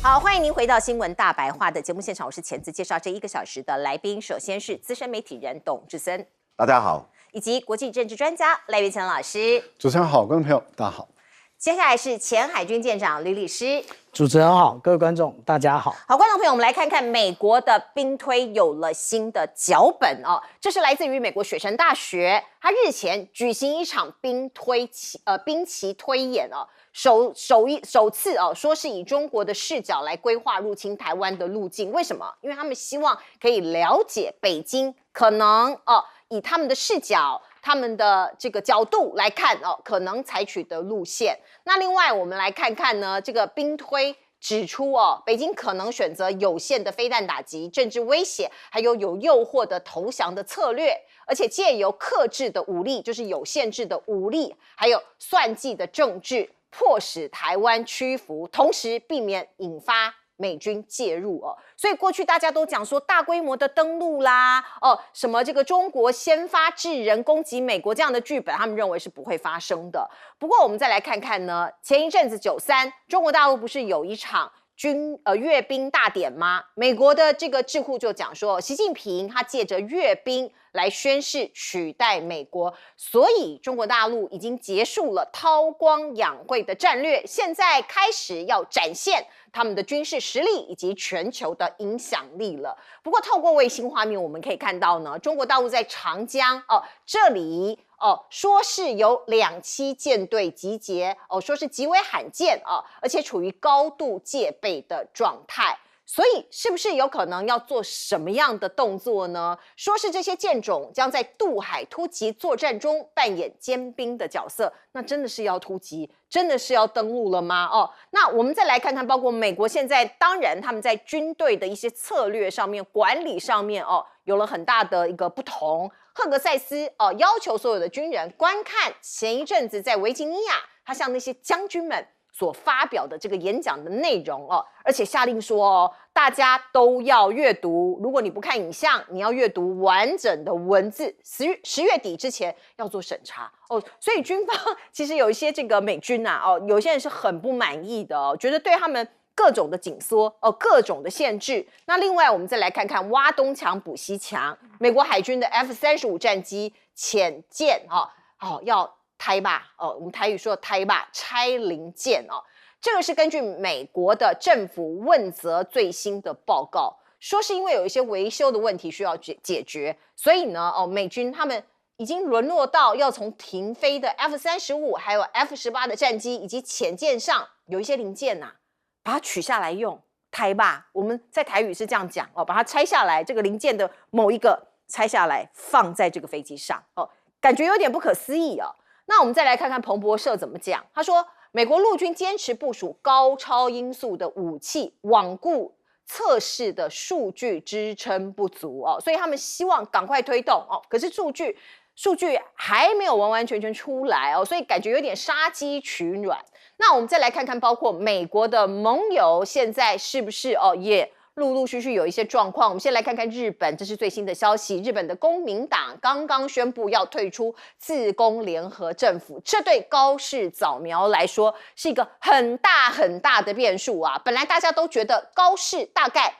好，欢迎您回到新闻大白话的节目现场，我是钱子，介绍这1个小时的来宾。首先是资深媒体人董志森，大家好，以及国际政治专家赖岳强老师。主持人好，观众朋友大家好。接下来是前海军舰长吕律师。主持人好，各位观众大家好。好，观众朋友，我们来看看美国的兵推有了新的脚本哦。这是来自于美国雪城大学，他日前举行一场兵棋推演哦。首次哦，说是以中国的视角来规划入侵台湾的路径。为什么？因为他们希望可以了解北京可能以他们的视角、他们的这个角度来看可能采取的路线。那另外我们来看看呢，这个兵推指出北京可能选择有限的飞弹打击、政治威胁，还有诱惑的投降的策略，而且借由克制的武力，就是有限制的武力，还有算计的政治。迫使台湾屈服，同时避免引发美军介入所以过去大家都讲说大规模的登陆啦，什么这个中国先发制人攻击美国这样的剧本，他们认为是不会发生的。不过我们再来看看呢，前一阵子9·3，中国大陆不是有一场阅兵大典吗？美国的这个智库就讲说，习近平他借着阅兵来宣示取代美国，所以中国大陆已经结束了韬光养晦的战略，现在开始要展现他们的军事实力以及全球的影响力了。不过透过卫星画面我们可以看到呢，中国大陆在长江这里说是有2栖舰队集结说是极为罕见而且处于高度戒备的状态。所以是不是有可能要做什么样的动作呢？说是这些舰种将在渡海突击作战中扮演尖兵的角色，那真的是要突击，真的是要登陆了吗？那我们再来看看，包括美国现在，当然他们在军队的一些策略上面、管理上面有了很大的一个不同。赫格塞斯要求所有的军人观看前一阵子在维吉尼亚，他向那些将军们所发表的这个演讲的内容而且下令说大家都要阅读，如果你不看影像，你要阅读完整的文字，10月底之前要做审查所以军方其实有一些这个美军有些人是很不满意的觉得对他们各种的紧缩各种的限制。那另外我们再来看看挖东墙补西墙，美国海军的 F-35战机潜舰要台霸我们台语说的台霸拆零舰这个是根据美国的政府问责最新的报告，说是因为有一些维修的问题需要解决，所以呢美军他们已经沦落到要从停飞的 F-35还有 F-18的战机以及潜舰上有一些零件把它取下来用台霸，我们在台语是这样讲把它拆下来，这个零件的某一个拆下来放在这个飞机上感觉有点不可思议那我们再来看看彭博社怎么讲，他说美国陆军坚持部署高超音速的武器，罔顾测试的数据支撑不足所以他们希望赶快推动可是数据还没有完完全全出来所以感觉有点杀鸡取卵。那我们再来看看，包括美国的盟友现在是不是也陆陆续续有一些状况。我们先来看看日本，这是最新的消息，日本的公民党刚刚宣布要退出自公联合政府，这对高市早苗来说是一个很大很大的变数本来大家都觉得高市大概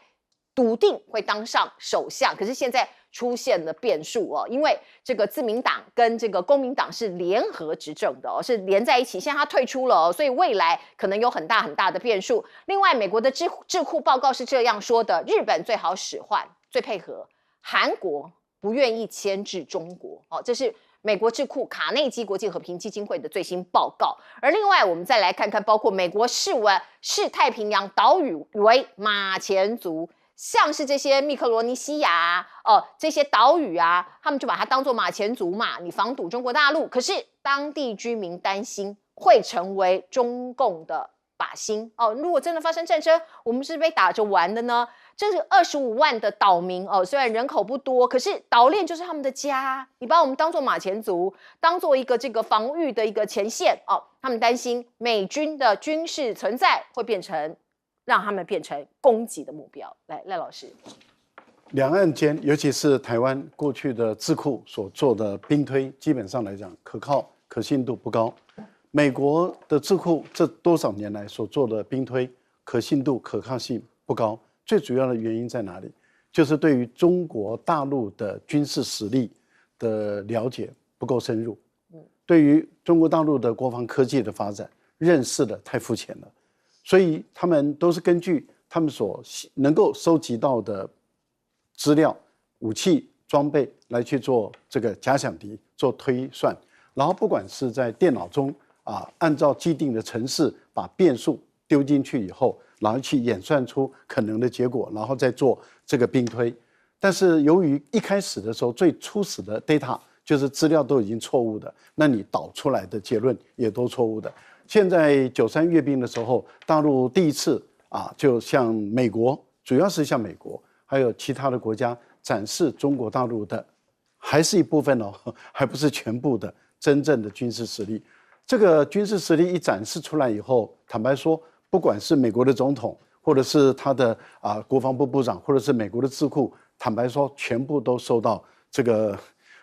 笃定会当上首相，可是现在出现了变数因为这个自民党跟这个公民党是联合执政的是连在一起，现在他退出了所以未来可能有很大很大的变数。另外美国的智库报告是这样说的，日本最好使唤最配合，韩国不愿意牵制中国这是美国智库卡内基国际和平基金会的最新报告。而另外我们再来看看，包括美国视太平洋岛屿为马前卒，像是这些密克罗尼西亚这些岛屿他们就把它当作马前卒嘛，你防堵中国大陆。可是当地居民担心会成为中共的靶心如果真的发生战争，我们是被打着玩的呢？这是25万的岛民虽然人口不多，可是岛链就是他们的家，你把我们当作马前卒，当作一个这个防御的一个前线他们担心美军的军事存在会让他们变成攻击的目标。来，赖老师，两岸间，尤其是台湾过去的智库所做的兵推，基本上来讲可靠、可信度不高。美国的智库这多少年来所做的兵推，可信度、可靠性不高。最主要的原因在哪里？就是对于中国大陆的军事实力的了解不够深入，对于中国大陆的国防科技的发展认识的太肤浅了，所以他们都是根据他们所能够收集到的资料、武器、装备来去做这个假想敌、做推算，然后不管是在电脑中按照既定的程式把变数丢进去以后，然后去演算出可能的结果，然后再做这个兵推。但是由于一开始的时候最初始的 data 就是资料都已经错误的，那你导出来的结论也都错误的。现在93阅兵的时候，大陆第一次就向美国，主要是向美国还有其他的国家展示中国大陆的，还是一部分哦，还不是全部的真正的军事实力。这个军事实力一展示出来以后，坦白说，不管是美国的总统，或者是他的国防部部长，或者是美国的智库，坦白说，全部都受到这个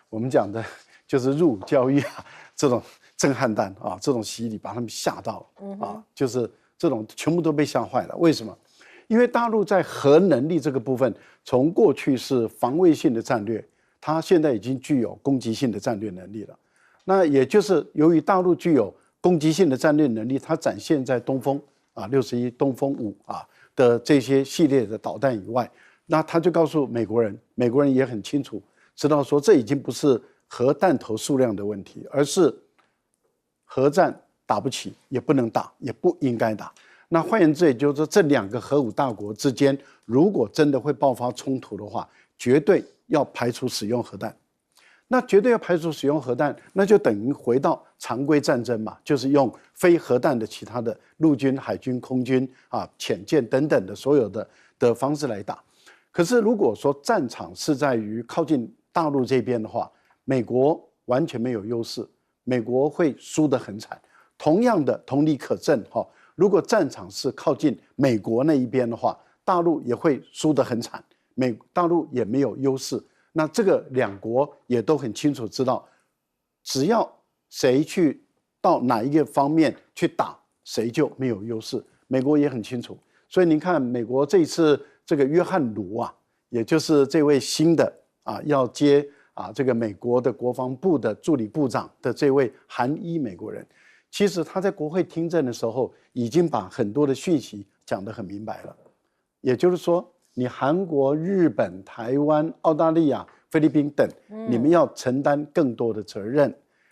我们讲的就是入伍教育这种震撼弹这种洗礼，把他们吓到了就是这种全部都被吓坏了。为什么？因为大陆在核能力这个部分，从过去是防卫性的战略，它现在已经具有攻击性的战略能力了。那也就是由于大陆具有攻击性的战略能力，它展现在东风61、东风5的这些系列的导弹以外，那他就告诉美国人，美国人也很清楚知道说，这已经不是核弹头数量的问题，而是核战打不起，也不能打，也不应该打。那换言之，也就是说，这两个核武大国之间，如果真的会爆发冲突的话，绝对要排除使用核弹。那绝对要排除使用核弹，那就等于回到常规战争嘛，就是用非核弹的其他的陆军、海军、空军潜舰等等的所有的方式来打。可是如果说战场是在于靠近大陆这边的话，美国完全没有优势，美国会输得很惨。同样的，同理可证如果战场是靠近美国那一边的话，大陆也会输得很惨，大陆也没有优势。那这个两国也都很清楚知道，只要谁去到哪一个方面去打，谁就没有优势。美国也很清楚，所以您看，美国这一次这个约翰卢也就是这位新的要接这个美国的国防部的助理部长的这位韩裔美国人，其实他在国会听证的时候已经把很多的讯息讲得很明白了，也就是说，你韩国、日本、台湾、澳大利亚、菲律宾等，你们要承担更多的责任，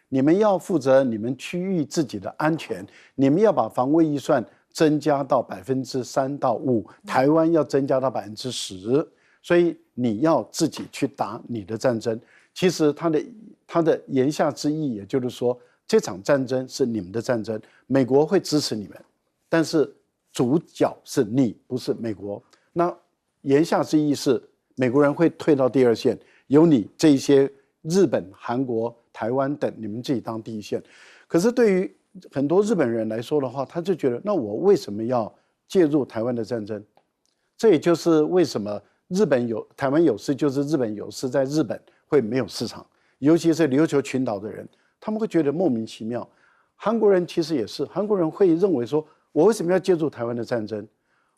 你们要负责你们区域自己的安全，你们要把防卫预算增加到3%到5%，台湾要增加到10%，所以你要自己去打你的战争。其实他的言下之意，也就是说，这场战争是你们的战争，美国会支持你们，但是主角是你，不是美国。那言下之意是，美国人会退到第二线，由你这一些日本、韩国、台湾等你们自己当第一线。可是对于很多日本人来说的话，他就觉得，那我为什么要介入台湾的战争？这也就是为什么台湾有事，就是日本有事，在日本会没有市场，尤其是琉球群岛的人，他们会觉得莫名其妙。韩国人其实也是，韩国人会认为说，我为什么要介入台湾的战争？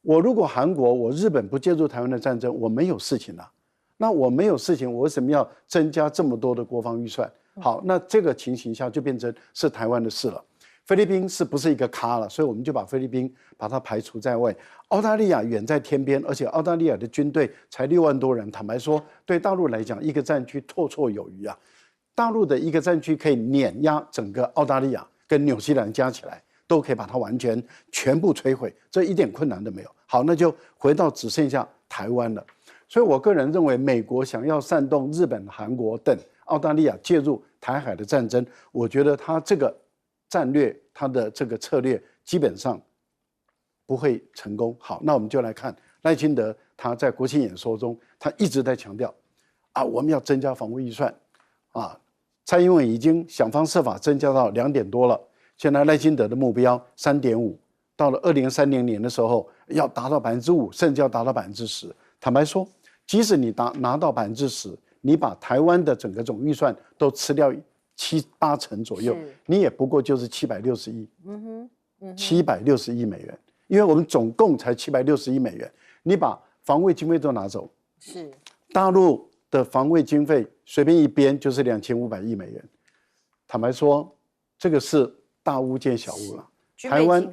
我如果韩国、我日本不介入台湾的战争，我没有事情了。那我没有事情，我为什么要增加这么多的国防预算？好，那这个情形下就变成是台湾的事了。菲律宾是不是一个咖了？所以我们就把菲律宾把它排除在外。澳大利亚远在天边，而且澳大利亚的军队才6万多人。坦白说，对大陆来讲，一个战区绰绰有余啊。大陆的一个战区可以碾压整个澳大利亚跟纽西兰加起来，都可以把它全部摧毁，这一点困难都没有。好，那就回到只剩下台湾了。所以我个人认为，美国想要煽动日本、韩国等澳大利亚介入台海的战争，我觉得他这个战略，他的这个策略基本上不会成功。好，那我们就来看赖清德他在国庆演说中，他一直在强调我们要增加防卫预算蔡英文已经想方设法增加到2点多了，现在赖清德的目标3.5，到了2030年的时候要达到5%，甚至要达到10%。坦白说，即使你拿到10%，你把台湾的整个总预算都吃掉7-8成左右，你也不过就是760亿，760亿美元。因为我们总共才760亿美元，你把防卫经费都拿走，是大陆的防卫经费随便一编就是2500亿美元。坦白说，这个是大巫见小巫了。台湾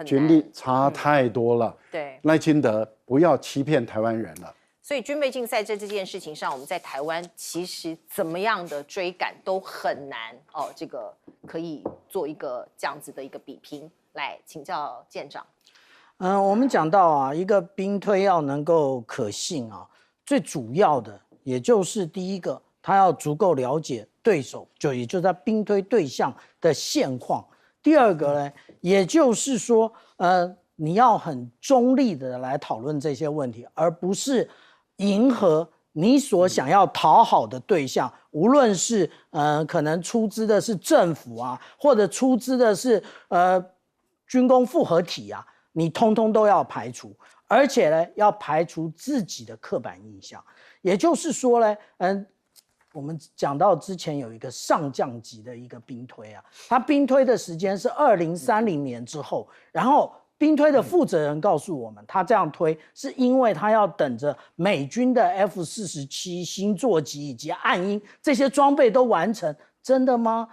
军力差太多了，对，赖清德不要欺骗台湾人了。所以军备竞赛这件事情上，我们在台湾其实怎么样的追赶都很难哦。这个可以做一个这样子的一个比拼，来请教舰长。我们讲到啊，一个兵推要能够可信啊，最主要的也就是第一个，他要足够了解对手，也就是他兵推对象的现况。第二个呢，也就是说，你要很中立的来讨论这些问题，而不是迎合你所想要讨好的对象，无论是可能出资的是政府啊，或者出资的是军工复合体啊，你通通都要排除，而且呢，要排除自己的刻板印象。也就是说呢，我们讲到之前有一个上将级的一个兵推啊，他兵推的时间是2030年之后，然后兵推的负责人告诉我们，他这样推是因为他要等着美军的 F-47星座级以及暗鹰这些装备都完成。真的吗？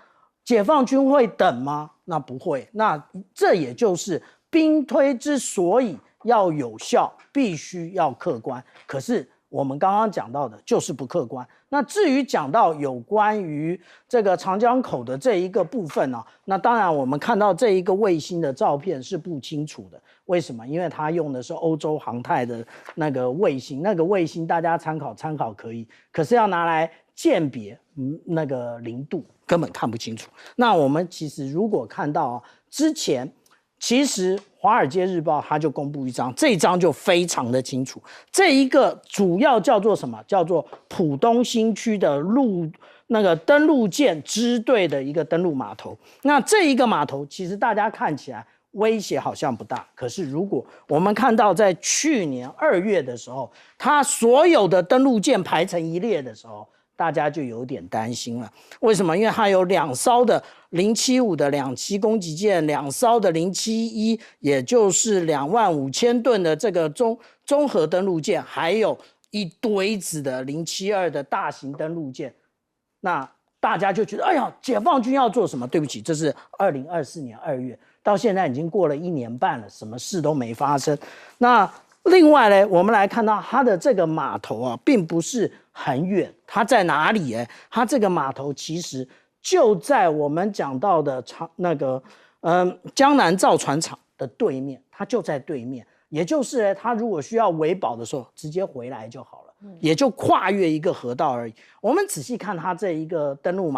解放军会等吗？那不会。那这也就是兵推之所以要有效，必须要客观。可是我们刚刚讲到的就是不客观。那至于讲到有关于这个长江口的这一个部分呢，那当然我们看到这一个卫星的照片是不清楚的。为什么？因为它用的是欧洲航太的那个卫星，那个卫星大家参考可以，可是要拿来鉴别那个零度根本看不清楚。那我们其实如果看到之前，其实《华尔街日报》它就公布一张，这一张就非常的清楚。这一个主要叫做什么？叫做浦东新区的登陆舰支队的一个登陆码头。那这一个码头，其实大家看起来威胁好像不大，可是如果我们看到在去年2月的时候，它所有的登陆舰排成一列的时候，大家就有点担心了。为什么？因为它有2艘的075的2栖攻击舰，2艘的071，也就是25000吨的这个综合登陆舰，还有一堆子的072的大型登陆舰。那大家就觉得，哎呀，解放军要做什么？对不起，这是2024年2月，到现在已经过了1年半了，什么事都没发生。那另外呢，我们来看到它的这个码头啊，并不是很远，它在哪里？它这个码头其实就在我们讲到的江南造船厂的对面，它就在对面。也就是它如果需要维保的时候，直接回来就好了，也就跨越一个河道而已。我们仔细看它这一个登陆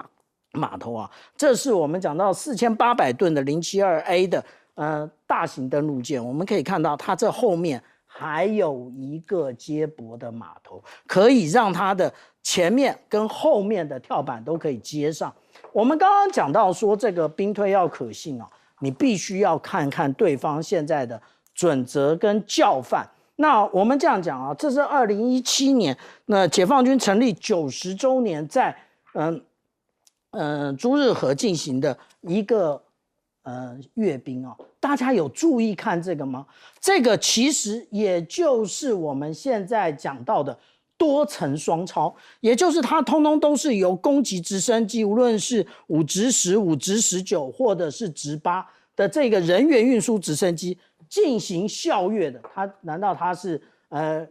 码头啊，这是我们讲到4800吨的072A 的大型登陆舰，我们可以看到它这后面还有一个接驳的码头，可以让它的前面跟后面的跳板都可以接上。我们刚刚讲到说这个兵推要可信啊，你必须要看看对方现在的准则跟教范。那我们这样讲啊，这是2017年那解放军成立90周年在朱日和进行的一个阅兵啊，大家有注意看这个吗？这个其实也就是我们现在讲到的多层双超，也就是它通通都是由攻击直升机，无论是5直10、5直19或者是直8的这个人员运输直升机进行校阅的。难道它是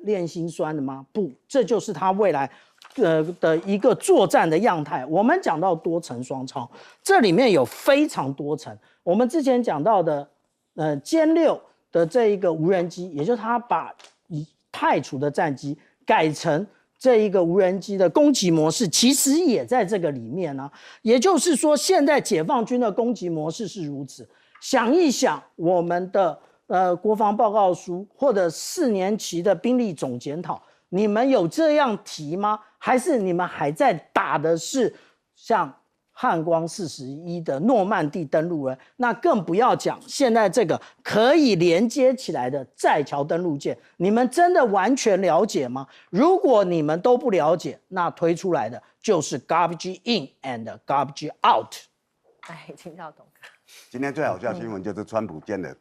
炼辛酸的吗？不，这就是它未来的一个作战的样态。我们讲到多层双超，这里面有非常多层。我们之前讲到的歼6的这一个无人机，也就是它把太除的战机改成这一个无人机的攻击模式，其实也在这个里面呢。也就是说，现在解放军的攻击模式是如此。想一想我们的国防报告书或者4年期的兵力总检讨，你们有这样提吗？还是你们还在打的是像汉光41的诺曼底登陆呢？那更不要讲现在这个可以连接起来的寨桥登陆舰，你们真的完全了解吗？如果你们都不了解，那推出来的就是 garbage in and garbage out。哎，听到董哥。今天最好笑的新闻就是川普见了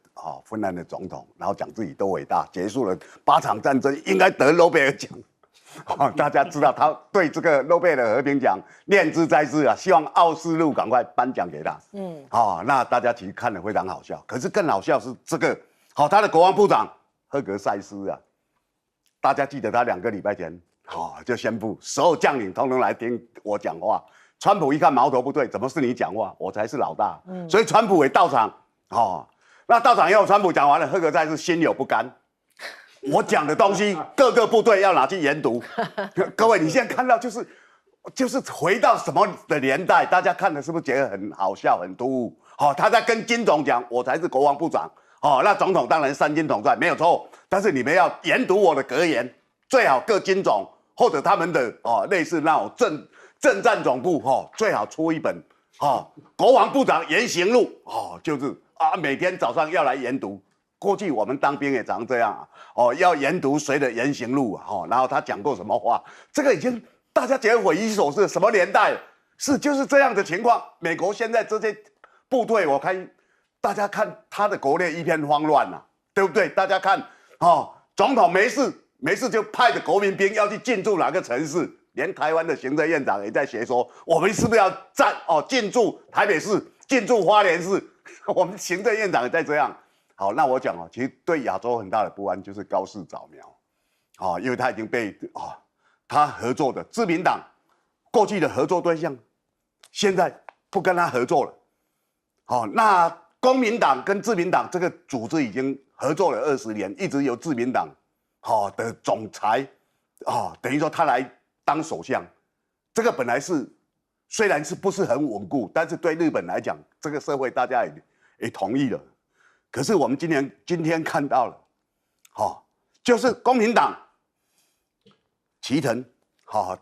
芬兰的总统，然后讲自己多伟大，结束了8场战争，应该得诺贝尔奖。大家知道他对这个诺贝尔和平奖念之在兹啊，希望奥斯陆赶快颁奖给他。那大家其实看了非常好笑，可是更好笑是这个，他的国防部长赫格塞斯啊，大家记得他2个礼拜前就宣布所有将领通通来听我讲话。川普一看矛头不对，怎么是你讲话？我才是老大。所以川普也到场。那到场以后，川普讲完了，赫格塞斯心有不甘。我讲的东西，各个部队要拿去研读。各位，你现在看到就是回到什么的年代？大家看的是不是觉得很好笑、很突兀？他在跟金总讲，我才是国防部长。那总统当然3军统帅没有错，但是你们要研读我的格言，最好各军种或者他们的类似那种政战总部最好出一本国防部长言行录就是每天早上要来研读。过去我们当兵也常这样要研读谁的言行录然后他讲过什么话，这个已经大家觉得匪夷所思，什么年代是就是这样的情况。美国现在这些部队，我看大家看他的国内一片慌乱对不对？大家看总统没事就派着国民兵要去进驻哪个城市。连台湾的行政院长也在学说，我们是不是要进驻台北市、进驻花莲市？我们行政院长也在这样。好，那我讲其实对亚洲很大的不安就是高市早苗，因为他已经被他合作的自民党过去的合作对象，现在不跟他合作了。那公民党跟自民党这个组织已经合作了20年，一直由自民党的总裁等于说他来当首相，这个本来是虽然是不是很稳固，但是对日本来讲，这个社会大家也同意了。可是我们今天看到了，就是公民党齐藤，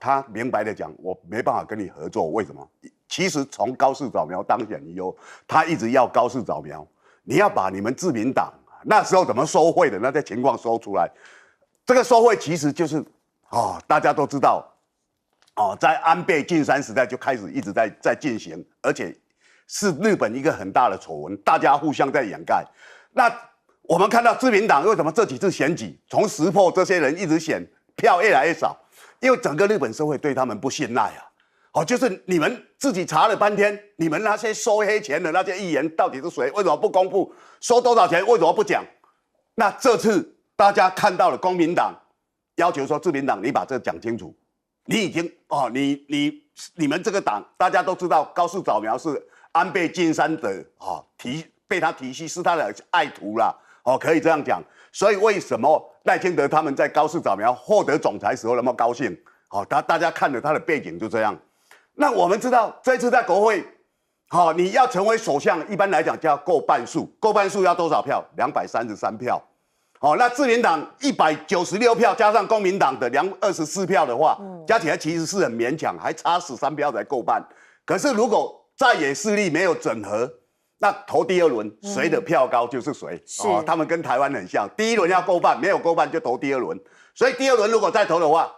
他明白的讲，我没办法跟你合作，为什么？其实从高市早苗当选以后，他一直要高市早苗，你要把你们自民党那时候怎么收贿的那些情况收出来。这个收贿其实就是大家都知道。在安倍晋三时代就开始一直在进行，而且是日本一个很大的丑闻，大家互相在掩盖。那我们看到自民党为什么这几次选举从石破这些人一直选票越来越少，因为整个日本社会对他们不信赖就是你们自己查了半天，你们那些收黑钱的那些议员到底是谁？为什么不公布？收多少钱？为什么不讲？那这次大家看到了公民党要求说，自民党你把这个讲清楚。你已经你们这个党大家都知道，高市早苗是安倍晋三的被他提携，是他的爱徒啦可以这样讲。所以为什么赖清德他们在高市早苗获得总裁时候那么高兴？大家看了他的背景就这样。那我们知道这次在国会，你要成为首相，一般来讲就要够半数，够半数要多少票？233票。那自民党196票加上公民党的24票的话，加起来其实是很勉强，还差13票才够半。可是如果在野势力没有整合，那投第2轮谁的票高就是谁。他们跟台湾很像，第1轮要够半，没有够半就投第2轮。所以第2轮如果再投的话，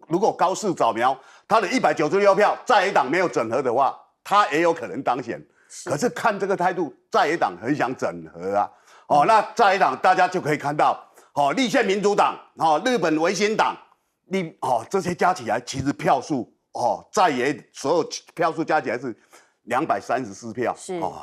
如果高市早苗他的196票在野党没有整合的话，他也有可能当选。可是看这个态度，在野党很想整合那在野党大家就可以看到，立宪民主党，日本维新党，这些加起来其实票数，在野所有票数加起来是234票，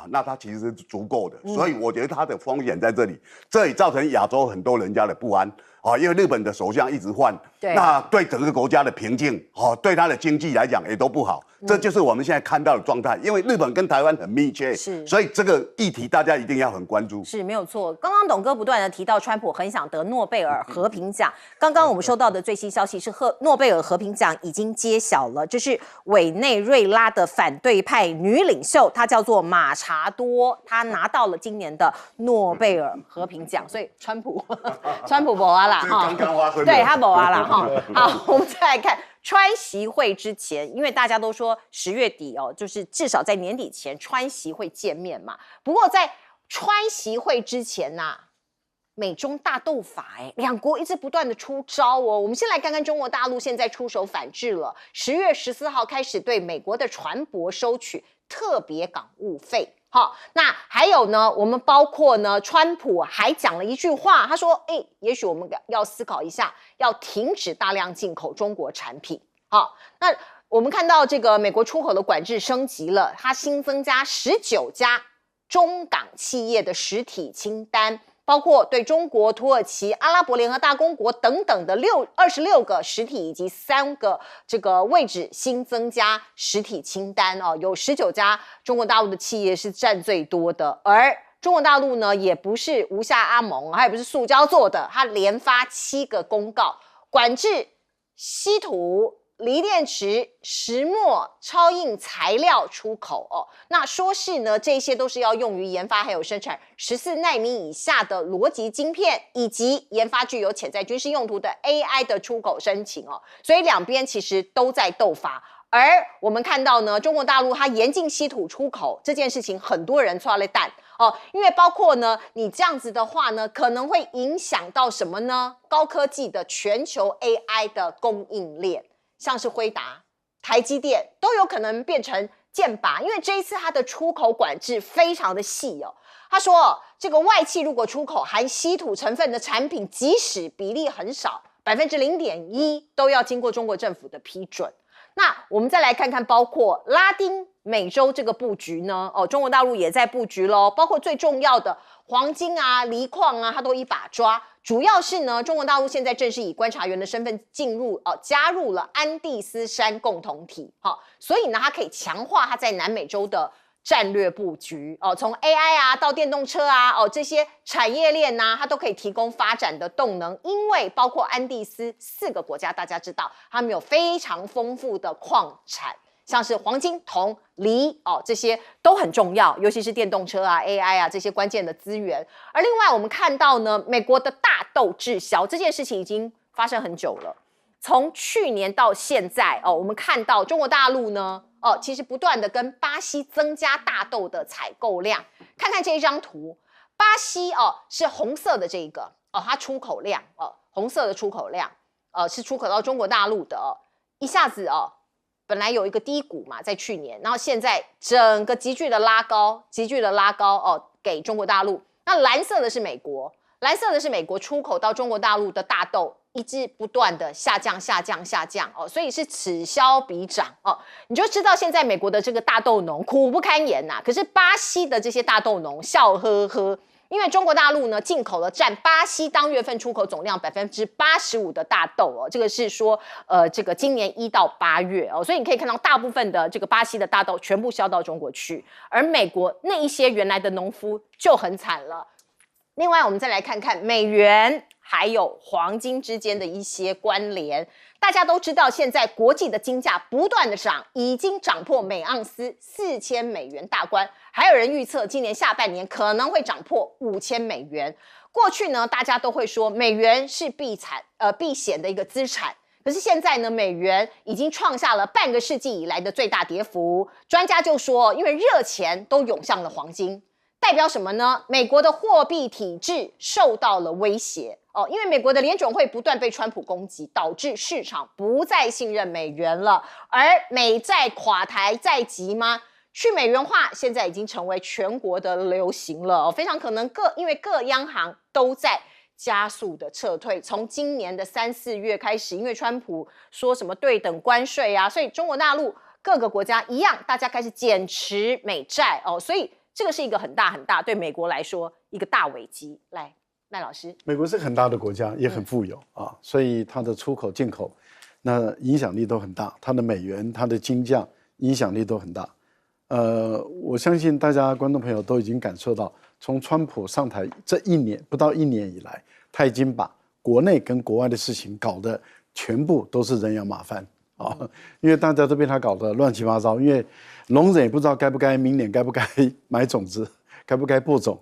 那它其实是足够的，所以我觉得它的风险在这里，这也造成亚洲很多人家的不安。因为日本的首相一直换，那对整个国家的平静，对他的经济来讲也都不好，这就是我们现在看到的状态。因为日本跟台湾很密切，所以这个议题大家一定要很关注。是没有错。刚刚董哥不断的提到川普很想得诺贝尔和平奖，刚刚我们收到的最新消息是诺贝尔和平奖已经揭晓了，这是委内瑞拉的反对派女领袖，她叫做马查多，她拿到了今年的诺贝尔和平奖，所以川普不啊。刚刚发生的，对他没啊啦哈。好，我们再来看川习会之前，因为大家都说10月底就是至少在年底前川习会见面嘛。不过在川习会之前美中大斗法两国一直不断的出招我们先来看看中国大陆现在出手反制了，10月14号开始对美国的船舶收取特别港务费。好，那还有呢，我们包括呢，川普还讲了一句话，他说：“也许我们要思考一下，要停止大量进口中国产品。”好，那我们看到这个美国出口的管制升级了，它新增加19家中港企业的实体清单。包括对中国、土耳其、阿拉伯联合大公国等等的26个实体以及3个这个位置新增加实体清单哦，有19家中国大陆的企业是占最多的，而中国大陆呢也不是无下阿蒙，它也不是塑胶做的，它连发7个公告，管制稀土、锂电池、石墨、超硬材料出口哦，那说是呢，这些都是要用于研发还有生产14奈米以下的逻辑晶片，以及研发具有潜在军事用途的 AI 的出口申请哦，所以两边其实都在斗法。而我们看到呢，中国大陆它严禁稀土出口这件事情，很多人抓了蛋哦，因为包括呢，你这样子的话呢，可能会影响到什么呢？高科技的全球 AI 的供应链。像是辉达、台积电都有可能变成箭靶，因为这一次它的出口管制非常的细哦。他说，这个外企如果出口含稀土成分的产品，即使比例很少，0.1%都要经过中国政府的批准。那我们再来看看，包括拉丁美洲这个布局呢，中国大陆也在布局咯，包括最重要的黄金啊、锂矿啊，它都一把抓。主要是呢，中国大陆现在正式以观察员的身份加入了安第斯山共同体，所以呢，它可以强化它在南美洲的战略布局从 AI 啊到电动车啊这些产业链啊，它都可以提供发展的动能。因为包括安第斯4个国家，大家知道，他们有非常丰富的矿产。像是黄金、铜、锂这些都很重要，尤其是电动车啊、AI 啊这些关键的资源。而另外我们看到呢，美国的大豆滞销这件事情已经发生很久了，从去年到现在我们看到中国大陆呢其实不断的跟巴西增加大豆的采购量。看看这一张图，巴西是红色的这一个它出口量红色的出口量是出口到中国大陆的一下子本来有一个低谷嘛，在去年，然后现在整个急剧的拉高给中国大陆。那蓝色的是美国，出口到中国大陆的大豆一直不断的下降所以是此消彼长你就知道现在美国的这个大豆农苦不堪言可是巴西的这些大豆农笑呵呵。因为中国大陆呢进口了占巴西当月份出口总量85%的大豆这个是说这个今年1到8月所以你可以看到大部分的这个巴西的大豆全部销到中国去，而美国那一些原来的农夫就很惨了。另外我们再来看看美元还有黄金之间的一些关联。大家都知道现在国际的金价不断的涨，已经涨破每盎司4000美元大关，还有人预测今年下半年可能会涨破5000美元。过去呢大家都会说美元是避险的一个资产，可是现在呢美元已经创下了半个世纪以来的最大跌幅。专家就说因为热钱都涌向了黄金，代表什么呢？美国的货币体制受到了威胁因为美国的联准会不断被川普攻击，导致市场不再信任美元了。而美债垮台在即吗？去美元化现在已经成为全国的流行了非常可能因为各央行都在加速的撤退。从今年的3、4月开始，因为川普说什么对等关税所以中国大陆各个国家一样，大家开始减持美债所以这个是一个很大对美国来说一个大危机。来，赖老师，美国是很大的国家，也很富有所以它的出口进口那影响力都很大，它的美元、它的金价影响力都很大。我相信大家观众朋友都已经感受到，从川普上台这不到一年以来，他已经把国内跟国外的事情搞得全部都是人仰马翻因为大家都被他搞得乱七八糟。因为农人也不知道明年该不该买种子，该不该播种，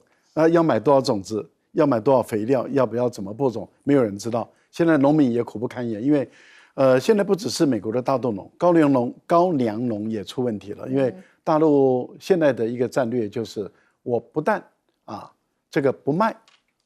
要买多少种子，要买多少肥料，要不要怎么播种，没有人知道。现在农民也苦不堪言，因为现在不只是美国的大豆农，高粱农也出问题了。因为大陆现在的一个战略就是，我不但这个不卖，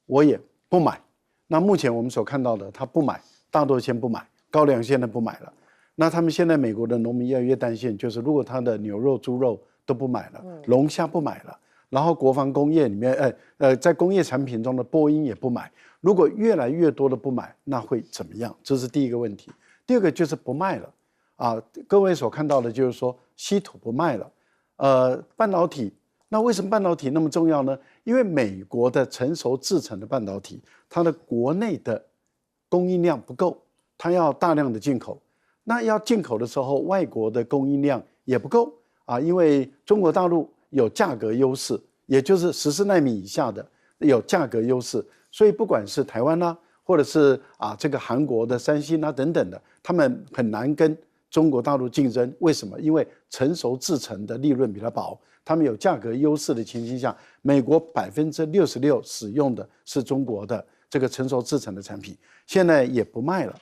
我也不买。那目前我们所看到的，他不买大豆，先不买，高粱现在不买了。那他们现在美国的农民越来越担心，就是如果他的牛肉、猪肉都不买了，龙虾不买了，然后国防工业里面，在工业产品中的波音也不买。如果越来越多的不买，那会怎么样？这是第一个问题。第二个就是不卖了啊，各位所看到的就是说稀土不卖了，半导体。那为什么半导体那么重要呢？因为美国的成熟制程的半导体，它的国内的供应量不够，它要大量的进口。那要进口的时候，外国的供应量也不够啊，因为中国大陆有价格优势，也就是14奈米以下的有价格优势，所以不管是台湾啦，或者是这个韩国的三星啊等等的，他们很难跟中国大陆竞争。为什么？因为成熟制程的利润比它薄。他们有价格优势的情形下，美国66%使用的是中国的这个成熟制程的产品，现在也不卖了。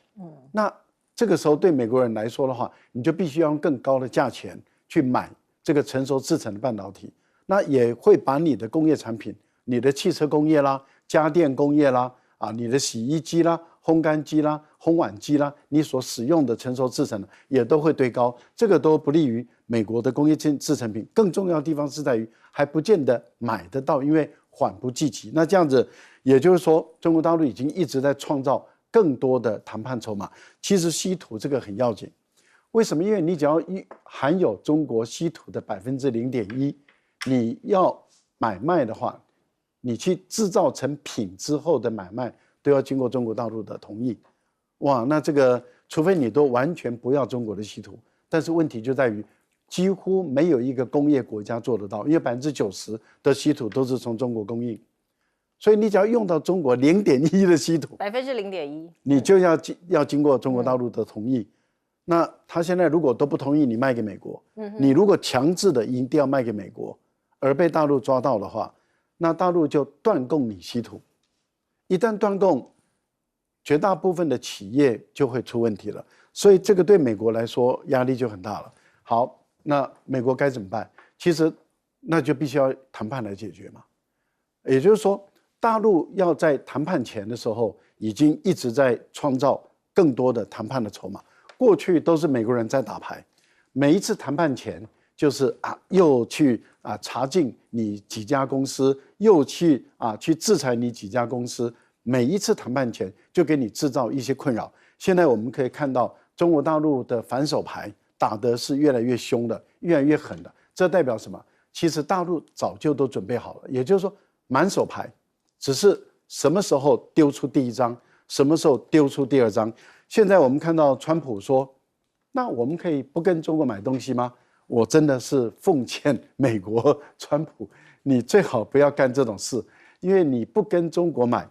那这个时候对美国人来说的话，你就必须要用更高的价钱去买这个成熟制程的半导体，那也会把你的工业产品，你的汽车工业啦、家电工业啦、你的洗衣机啦、烘干机啦、烘碗机啦，你所使用的成熟制程也都会堆高，这个都不利于美国的工业制成品。更重要的地方是在于还不见得买得到，因为缓不济急。那这样子，也就是说，中国大陆已经一直在创造更多的谈判筹码。其实稀土这个很要紧，为什么？因为你只要含有中国稀土的0.1%，你要买卖的话，你去制造成品之后的买卖都要经过中国大陆的同意。哇，那这个除非你都完全不要中国的稀土，但是问题就在于几乎没有一个工业国家做得到，因为90%的稀土都是从中国供应，所以你只要用到中国0.1的稀土0.1%，你就要经过中国大陆的同意。那他现在如果都不同意你卖给美国，你如果强制的一定要卖给美国，而被大陆抓到的话，那大陆就断供你稀土。一旦断供，绝大部分的企业就会出问题了，所以这个对美国来说压力就很大了。好，那美国该怎么办？其实那就必须要谈判来解决嘛。也就是说，大陆要在谈判前的时候，已经一直在创造更多的谈判的筹码。过去都是美国人在打牌，每一次谈判前就是又去查禁你几家公司，又去制裁你几家公司。每一次谈判前就给你制造一些困扰。现在我们可以看到，中国大陆的反手牌打得是越来越凶的，越来越狠的。这代表什么？其实大陆早就都准备好了，也就是说满手牌，只是什么时候丢出第一张，什么时候丢出第二张。现在我们看到川普说，那我们可以不跟中国买东西吗？我真的是奉劝美国川普，你最好不要干这种事，因为你不跟中国买，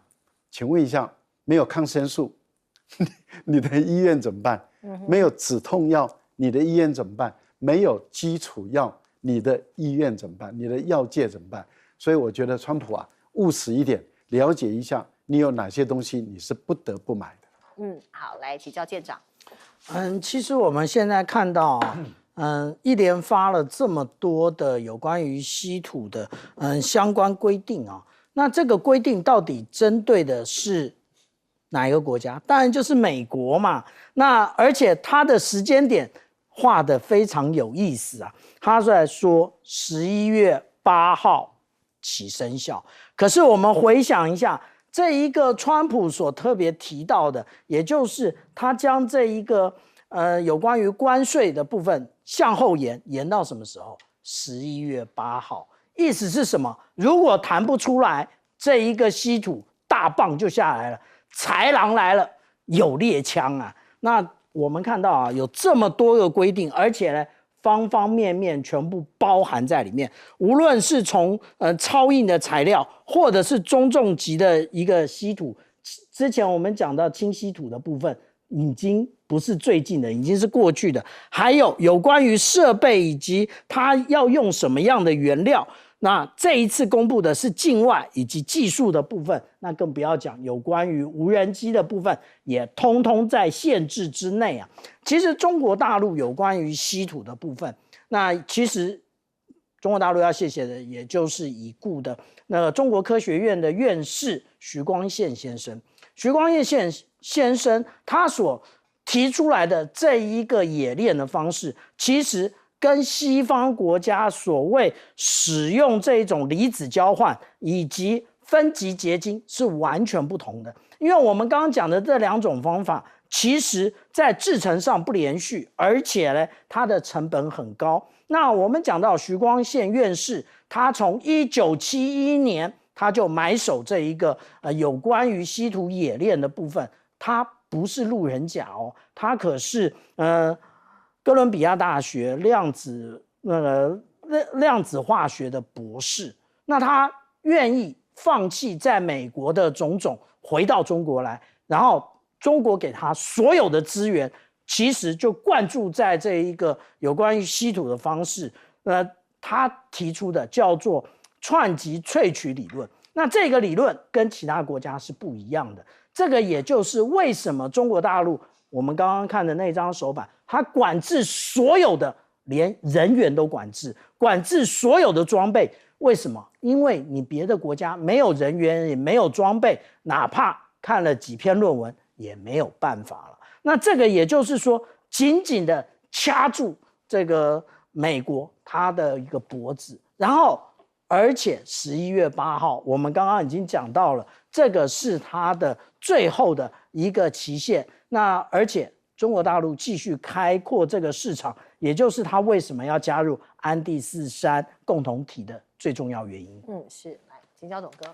请问一下，没有抗生素，你的医院怎么办？没有止痛药，你的医院怎么办？没有基础药，你的医院怎么办？你的药界怎么办？所以我觉得川普务实一点，了解一下你有哪些东西你是不得不买的。好，来请教舰长。其实我们现在看到一连发了这么多的有关于稀土的相关规定那这个规定到底针对的是哪一个国家？当然就是美国嘛。那而且它的时间点画得非常有意思他是在说11月8号起生效。可是我们回想一下，这一个川普所特别提到的，也就是他将这一个有关于关税的部分向后延到什么时候？11月8号。意思是什么？如果谈不出来，这一个稀土大棒就下来了，豺狼来了，有猎枪那我们看到有这么多个规定，而且呢，方方面面全部包含在里面。无论是从超硬的材料，或者是中重级的一个稀土，之前我们讲到轻稀土的部分，已经不是最近的，已经是过去的。还有关于设备以及它要用什么样的原料。那这一次公布的是境外以及技术的部分，那更不要讲有关于无人机的部分，也通通在限制之内其实中国大陆有关于稀土的部分，那其实中国大陆要谢谢的，也就是已故的那个中国科学院的院士徐光宪先生。徐光宪先生他所提出来的这一个冶炼的方式，其实跟西方国家所谓使用这种离子交换以及分级结晶是完全不同的。因为我们刚刚讲的这2种方法，其实在制程上不连续，而且呢，它的成本很高。那我们讲到徐光宪院士，他从1971年他就埋首这一个有关于稀土冶炼的部分，他不是路人甲哦，他可是哥伦比亚大学量子化学的博士。那他愿意放弃在美国的种种，回到中国来，然后中国给他所有的资源，其实就灌注在这一个有关于稀土的方式。他提出的叫做串级萃取理论。那这个理论跟其他国家是不一样的。这个也就是为什么中国大陆我们刚刚看的那张手板，它管制所有的，连人员都管制，管制所有的装备。为什么？因为你别的国家没有人员也没有装备，哪怕看了几篇论文也没有办法了。那这个也就是说，紧紧的掐住这个美国它的一个脖子，然后而且11月8号，我们刚刚已经讲到了，这个是它的最后的一个期限。那而且中国大陆继续开扩这个市场，也就是它为什么要加入安第斯山共同体的最重要原因。是，来，请教董哥。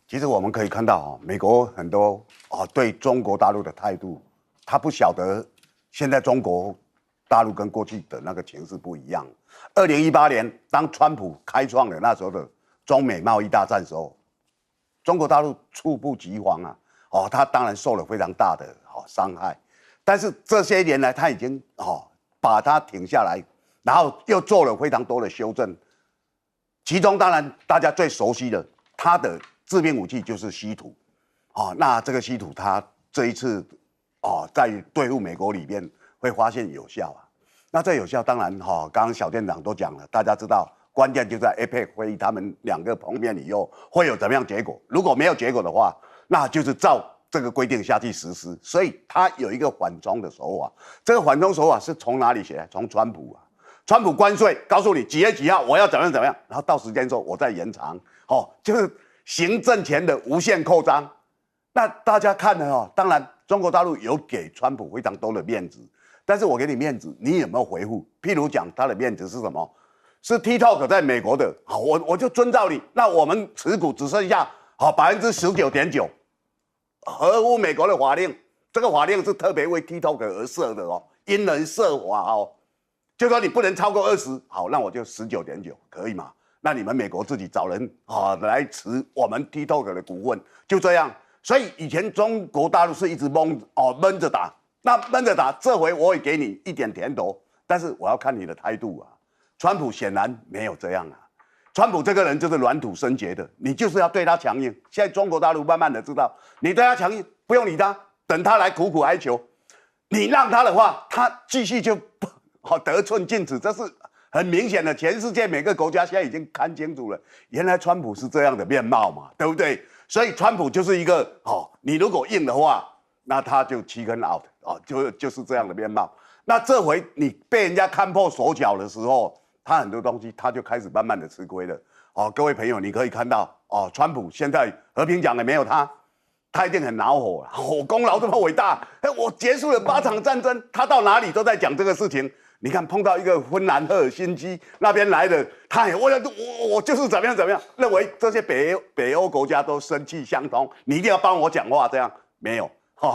其实我们可以看到美国很多对中国大陆的态度，他不晓得现在中国大陆跟过去的那个情势不一样。2018年，当川普开创了那时候的中美贸易大战的时候，中国大陆猝不及防他当然受了非常大的伤害。但是这些年来，他已经把它停下来，然后又做了非常多的修正。其中当然大家最熟悉的，它的致命武器就是稀土。那这个稀土，它这一次在对付美国里面会发现有效啊。那这有效，当然刚刚小店长都讲了，大家知道关键就在 APEC 会议，他们2个碰面以后会有怎么样结果？如果没有结果的话，那就是照这个规定下去实施。所以他有一个缓冲的手法，这个缓冲手法是从哪里学来？从川普啊。川普关税，告诉你几月几号我要怎么样怎么样，然后到时间之后我再延长，就是行政权的无限扩张。那大家看了当然中国大陆有给川普非常多的面子，但是我给你面子，你有没有回复？譬如讲他的面子是什么？是 TikTok 在美国的，我就遵照你，那我们持股只剩下19.9%，合乎美国的法令。这个法令是特别为 TikTok 而设的因人设法就说你不能超过20%，好，那我就19.9%，可以吗？那你们美国自己找人来持我们 TikTok 的股份，就这样。所以以前中国大陆是一直闷着打，那闷着打，这回我也给你一点甜头，但是我要看你的态度啊。川普显然没有这样啊，川普这个人就是软土生结的，你就是要对他强硬。现在中国大陆慢慢的知道，你对他强硬，不用理他，等他来苦苦哀求，你让他的话，他继续就得寸进尺，这是很明显的。全世界每个国家现在已经看清楚了，原来川普是这样的面貌嘛，对不对？所以川普就是一个你如果硬的话，那他就chicken out就是这样的面貌。那这回你被人家看破手脚的时候，他很多东西他就开始慢慢的吃亏了。各位朋友，你可以看到川普现在和平奖也没有他一定很恼火了。我功劳这么伟大，我结束了8场战争，他到哪里都在讲这个事情。你看碰到一个芬兰赫尔辛基那边来的，他也我就是怎么样怎么样，认为这些北欧国家都生气相通，你一定要帮我讲话，这样没有，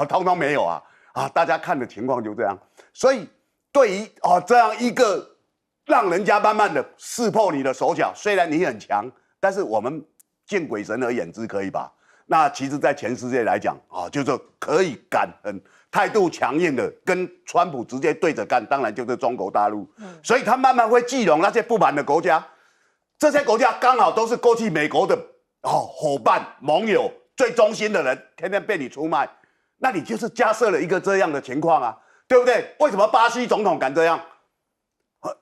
通通没有啊！大家看的情况就这样。所以对于这样一个让人家慢慢的识破你的手脚，虽然你很强，但是我们见鬼神而言之，可以吧？那其实，在全世界来讲就是可以敢很态度强硬的跟川普直接对着干，当然就是中国大陆。所以他慢慢会聚拢那些不满的国家，这些国家刚好都是过去美国的伙伴、盟友，最忠心的人，天天被你出卖，那你就是加设了一个这样的情况啊，对不对？为什么巴西总统敢这样？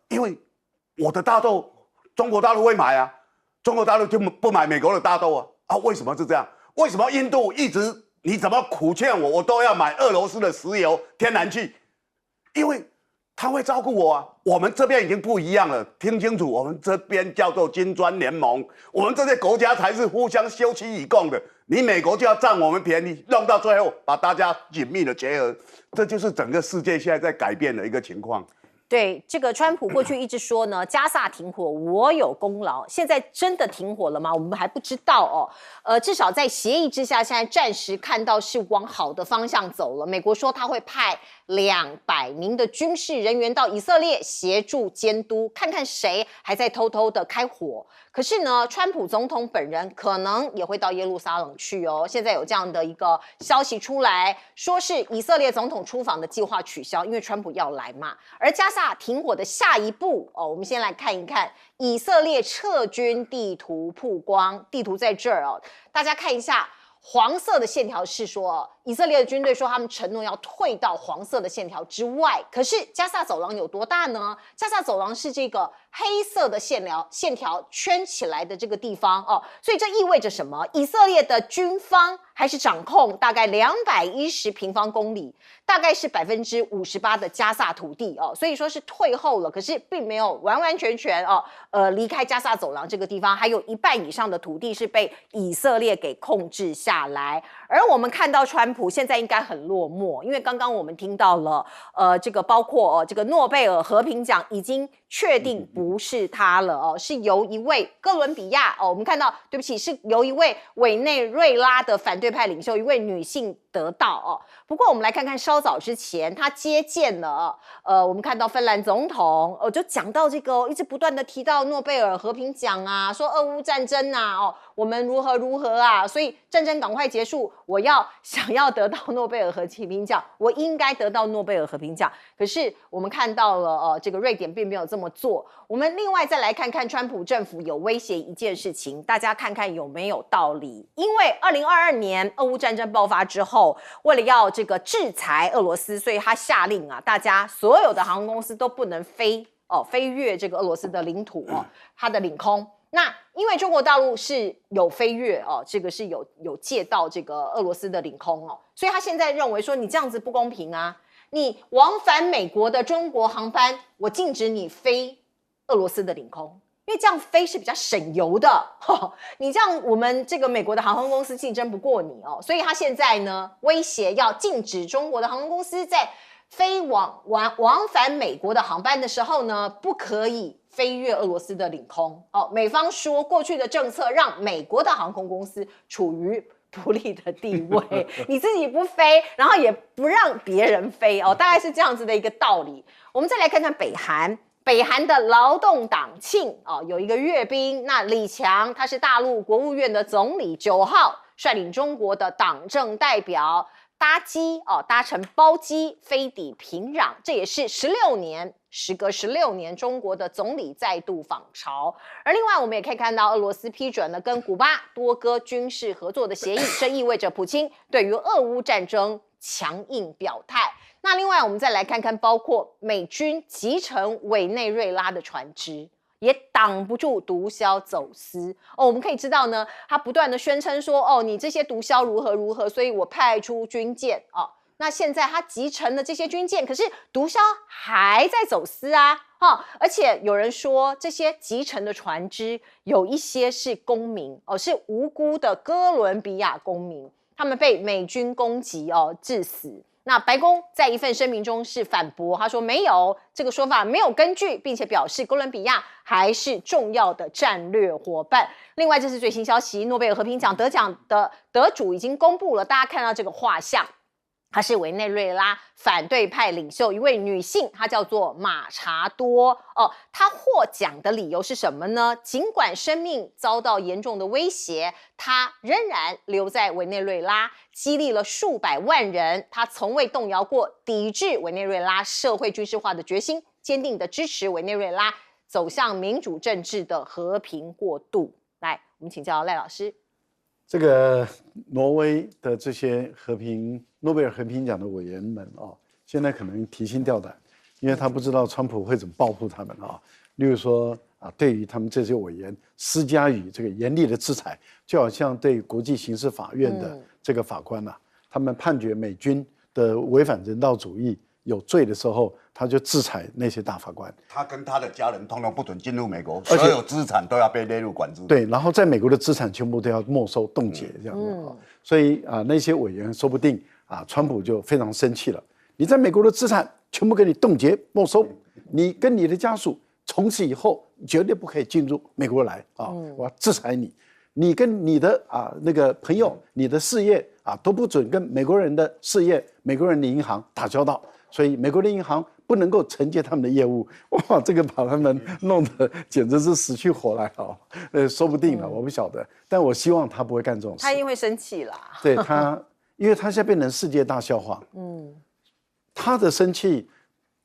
因为我的大豆中国大陆会买啊，中国大陆就不买美国的大豆啊，为什么是这样？为什么印度一直你怎么苦劝我，我都要买俄罗斯的石油、天然气？因为他会照顾我啊。我们这边已经不一样了，听清楚，我们这边叫做金砖联盟，我们这些国家才是互相休戚与共的。你美国就要占我们便宜，弄到最后把大家紧密的结合，这就是整个世界现在在改变的一个情况。对，这个川普过去一直说呢，加萨停火我有功劳，现在真的停火了吗？我们还不知道哦。至少在协议之下，现在暂时看到是往好的方向走了。美国说他会派200名的军事人员到以色列协助监督，看看谁还在偷偷的开火。可是呢，川普总统本人可能也会到耶路撒冷去哦。现在有这样的一个消息出来，说是以色列总统出访的计划取消，因为川普要来嘛。而加萨停火的下一步哦，我们先来看一看以色列撤军地图曝光，地图在这儿哦，大家看一下。黄色的线条是说，以色列的军队说他们承诺要退到黄色的线条之外。可是加萨走廊有多大呢？加萨走廊是这个黑色的线条圈起来的这个地方哦，所以这意味着什么？以色列的军方还是掌控大概210平方公里，大概是58%的加萨土地哦，所以说是退后了，可是并没有完完全全离开加萨走廊这个地方，还有1半以上的土地是被以色列给控制下来。而我们看到川普现在应该很落寞，因为刚刚我们听到了，这个包括这个诺贝尔和平奖已经确定不是他了哦，是由一位哥伦比亚我们看到，对不起，是由一位委内瑞拉的反对派领袖，一位女性得到哦。不过我们来看看稍早之前，他接见了我们看到芬兰总统就讲到这个一直不断的提到诺贝尔和平奖啊，说俄乌战争啊我们如何啊，所以战争赶快结束，我想要得到诺贝尔和平奖，我应该得到诺贝尔和平奖。可是我们看到了这个瑞典并没有这么做。我们另外再来看看川普政府有威胁一件事情，大家看看有没有道理。因为2022年俄乌战争爆发之后，为了要这个制裁俄罗斯，所以他下令大家所有的航空公司都不能飞越这个俄罗斯的领土它的领空。那因为中国大陆是有飞越这个是有借到这个俄罗斯的领空所以他现在认为说你这样子不公平啊，你往返美国的中国航班，我禁止你飞俄罗斯的领空，因为这样飞是比较省油的你这样我们这个美国的航空公司竞争不过你所以他现在呢威胁要禁止中国的航空公司在飞往返美国的航班的时候呢，不可以飞越俄罗斯的领空美方说过去的政策让美国的航空公司处于不利的地位你自己不飞，然后也不让别人飞大概是这样子的一个道理。我们再来看看北韩的劳动党庆有一个阅兵，那李强他是大陆国务院的总理，9号率领中国的党政代表搭乘包机飞抵平壤，这也是时隔16年中国的总理再度访朝。而另外我们也可以看到俄罗斯批准了跟古巴多个军事合作的协议，这意味着普京对于俄乌战争强硬表态。那另外我们再来看看包括美军击沉委内瑞拉的船只，也挡不住毒枭走私我们可以知道呢，他不断的宣称说你这些毒枭如何，所以我派出军舰那现在他击沉了这些军舰，可是毒枭还在走私而且有人说这些击沉的船只有一些是公民是无辜的哥伦比亚公民，他们被美军攻击致死。那白宫在一份声明中是反驳，他说没有，这个说法没有根据，并且表示哥伦比亚还是重要的战略伙伴。另外，这是最新消息，诺贝尔和平奖得奖的得主已经公布了，大家看到这个画像，她是委内瑞拉反对派领袖，一位女性，她叫做马查多她获奖的理由是什么呢？尽管生命遭到严重的威胁，她仍然留在委内瑞拉，激励了数百万人，她从未动摇过抵制委内瑞拉社会军事化的决心，坚定的支持委内瑞拉走向民主政治的和平过渡。来，我们请教赖老师。这个挪威的这些诺贝尔和平奖的委员们现在可能提心吊胆，因为他不知道川普会怎么报复他们例如说对于他们这些委员施加于这个严厉的制裁，就好像对国际刑事法院的这个法官他们判决美军的违反人道主义有罪的时候，他就制裁那些大法官。他跟他的家人通通不准进入美国，而且所有资产都要被列入管制。对，然后在美国的资产全部都要没收冻结这样子。所以那些委员说不定川普就非常生气了。你在美国的资产全部给你冻结没收，你跟你的家属从此以后绝对不可以进入美国来我要制裁你。你跟你的那个朋友、你的事业都不准跟美国人的事业、美国人的银行打交道，所以美国的银行不能够承接他们的业务。哇，这个把他们弄得简直是死去活来说不定了，我不晓得，但我希望他不会干这种事。他一定会生气啦。对他，因为他现在变成世界大笑话。他的生气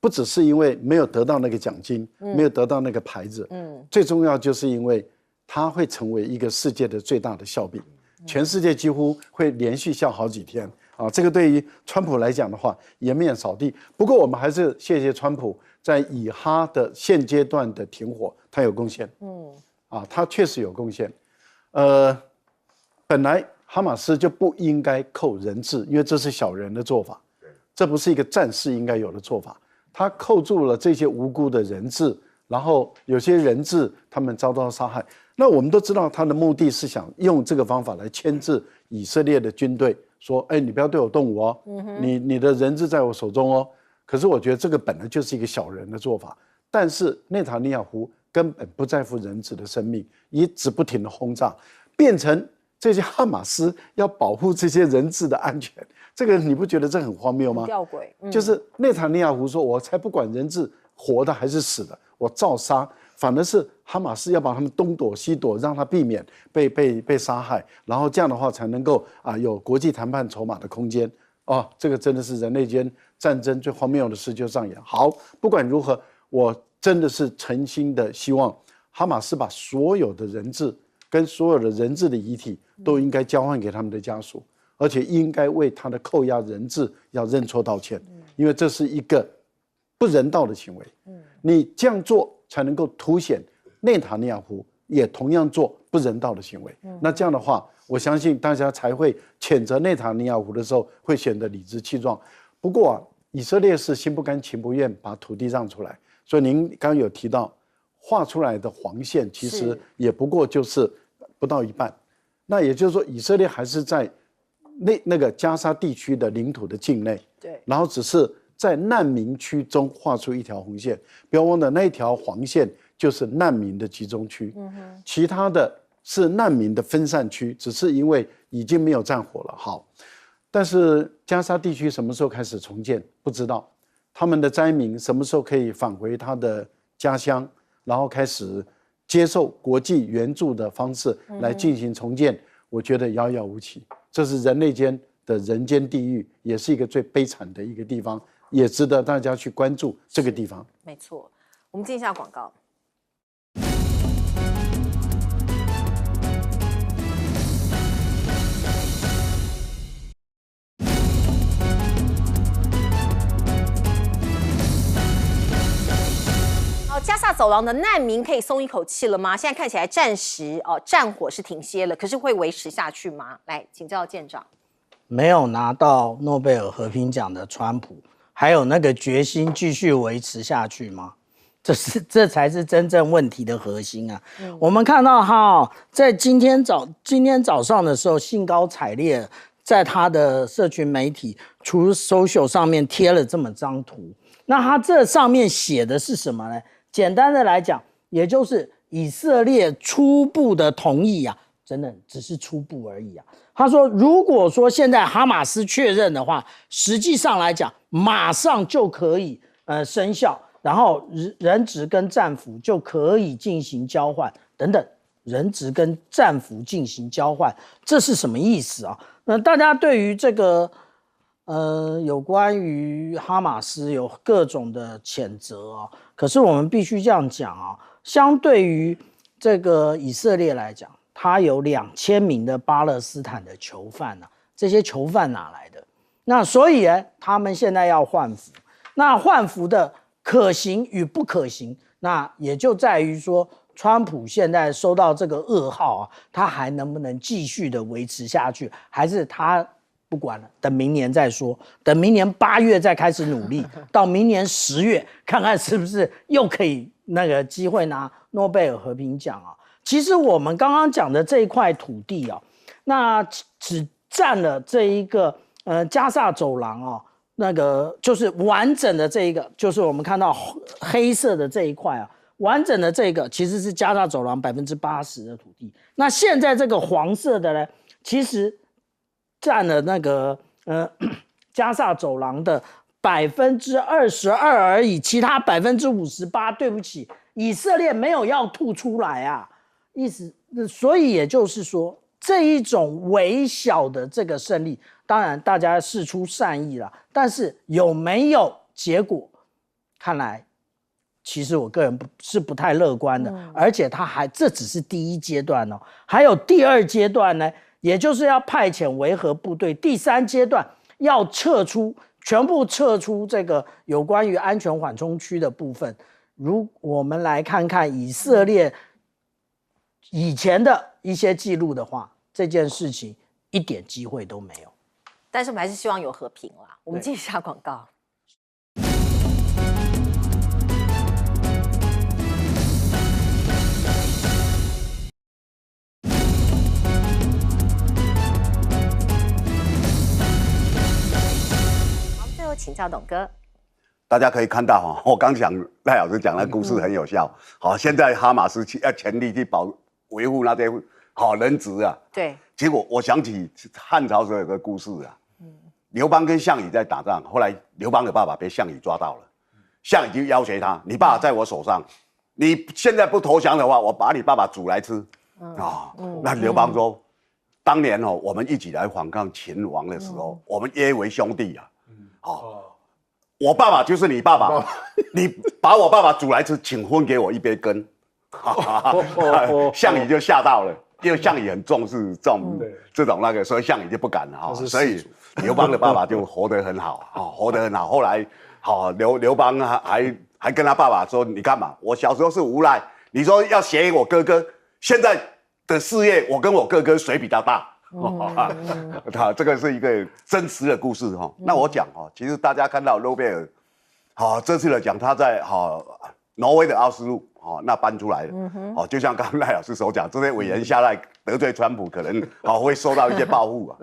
不只是因为没有得到那个奖金，没有得到那个牌子，最重要就是因为他会成为一个世界的最大的笑柄，全世界几乎会连续笑好几天这个对于川普来讲的话，颜面扫地。不过我们还是谢谢川普在以哈的现阶段的停火，他有贡献。他确实有贡献。本来哈马斯就不应该扣人质，因为这是小人的做法，这不是一个战士应该有的做法。他扣住了这些无辜的人质，然后有些人质他们遭到杀害。那我们都知道他的目的是想用这个方法来牵制以色列的军队，说你不要对我动武哦，你的人质在我手中哦。可是我觉得这个本来就是一个小人的做法，但是内塔尼亚胡根本不在乎人质的生命，一直不停的轰炸，变成这些哈马斯要保护这些人质的安全。这个你不觉得这很荒谬吗？吊诡。就是内塔尼亚胡说，我才不管人质活的还是死的，我照杀。反而是哈马斯要把他们东躲西躲，让他避免被杀害，然后这样的话才能够有国际谈判筹码的空间。这个真的是人类间战争最荒谬的事就上演。好，不管如何，我真的是诚心的希望哈马斯把所有的人质跟所有的人质的遗体都应该交换给他们的家属，而且应该为他的扣押人质要认错道歉，因为这是一个不人道的行为。你这样做才能够凸显内塔尼亚胡也同样做不人道的行为。那这样的话，我相信大家才会谴责内塔尼亚胡的时候会显得理直气壮。不过以色列是心不甘情不愿把土地让出来，所以您刚刚有提到画出来的黄线其实也不过就是不到一半。那也就是说，以色列还是在那个加沙地区的领土的境内，对，然后只是在难民区中画出一条红线，不要忘了那一条黄线就是难民的集中区，其他的是难民的分散区，只是因为已经没有战火了。好，但是加沙地区什么时候开始重建不知道，他们的灾民什么时候可以返回他的家乡，然后开始接受国际援助的方式来进行重建，我觉得遥遥无期。这是人类间的人间地狱，也是一个最悲惨的一个地方，也值得大家去关注这个地方。没错，我们进一下广告。加萨走廊的难民可以松一口气了吗？现在看起来暂时战火是停歇了，可是会维持下去吗？来，请教舰长。没有拿到诺贝尔和平奖的川普，还有那个决心继续维持下去吗？这才是真正问题的核心啊！我们看到他在今天早上的时候，兴高采烈在他的社群媒体 Truth Social 上面贴了这么张图。那他这上面写的是什么呢？简单的来讲，也就是以色列初步的同意啊，真的只是初步而已啊。他说，如果说现在哈马斯确认的话，实际上来讲，马上就可以生效，然后人质跟战俘就可以进行交换等等。人质跟战俘进行交换，这是什么意思啊？那大家对于这个有关于哈马斯有各种的谴责啊，可是我们必须这样讲啊，相对于这个以色列来讲，他有2000名的巴勒斯坦的囚犯啊，这些囚犯哪来的？那所以呢，他们现在要换俘，那换俘的可行与不可行，那也就在于说，川普现在收到这个噩耗啊，他还能不能继续的维持下去，还是他不管了，等明年再说，等明年8月再开始努力，到明年10月看看是不是又可以那个机会拿诺贝尔和平奖啊。其实我们刚刚讲的这一块土地啊，那只占了这一个加萨走廊啊，那个就是完整的这一个，就是我们看到黑色的这一块啊，完整的这个其实是加萨走廊80%的土地。那现在这个黄色的呢，其实占了那个加萨走廊的22%而已，其他58%，对不起，以色列没有要吐出来啊，意思，所以也就是说，这一种微小的这个胜利，当然大家释出善意了，但是有没有结果，看来其实我个人是不太乐观的，而且这只是第1阶段哦，还有第2阶段呢。也就是要派遣维和部队，第3阶段要全部撤出这个有关于安全缓冲区的部分。如我们来看看以色列以前的一些记录的话，这件事情一点机会都没有。但是我们还是希望有和平啦。我们继续下广告。请教董哥，大家可以看到哈，我刚讲赖老师讲的故事很有效。好，现在哈马斯要全力去维护那些好人质啊。对。结果我想起汉朝时候有个故事啊，刘邦跟项羽在打仗，后来刘邦的爸爸被项羽抓到了，项羽就要挟他：“你爸爸在我手上，你现在不投降的话，我把你爸爸煮来吃。”那刘邦说：“当年哦，我们一起来反抗秦王的时候，我们约为兄弟啊。”我爸爸就是你爸爸，你把我爸爸煮来吃，请分给我一杯羹。项羽就吓到了，因为项羽很重视这种那个，所以项羽就不敢了哈。所以刘邦的爸爸就活得很好，活得很好。后来刘邦还跟他爸爸说：“你看嘛，我小时候是无赖，你说要挟我哥哥，现在的事业我跟我哥哥谁比较大？”这个是一个真实的故事哈。那我讲哈，其实大家看到诺贝尔，这次的奖他在挪威的奥斯陆那颁出来的，就像刚刚赖老师所讲，这些委员下来得罪川普，可能会受到一些报复啊。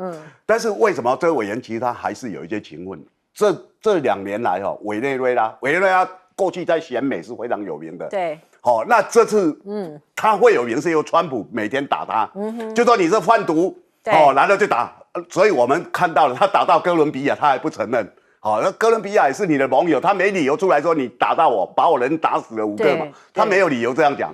但是为什么这些委员其实他还是有一些情分？这2年来委内瑞拉过去在选美是非常有名的，对。那这次他会有名是由川普每天打他，就说你是贩毒。然后就打，所以我们看到了，他打到哥伦比亚，他还不承认。那哥伦比亚也是你的盟友，他没理由出来说你打到我，把我人打死了5个嘛，他没有理由这样讲。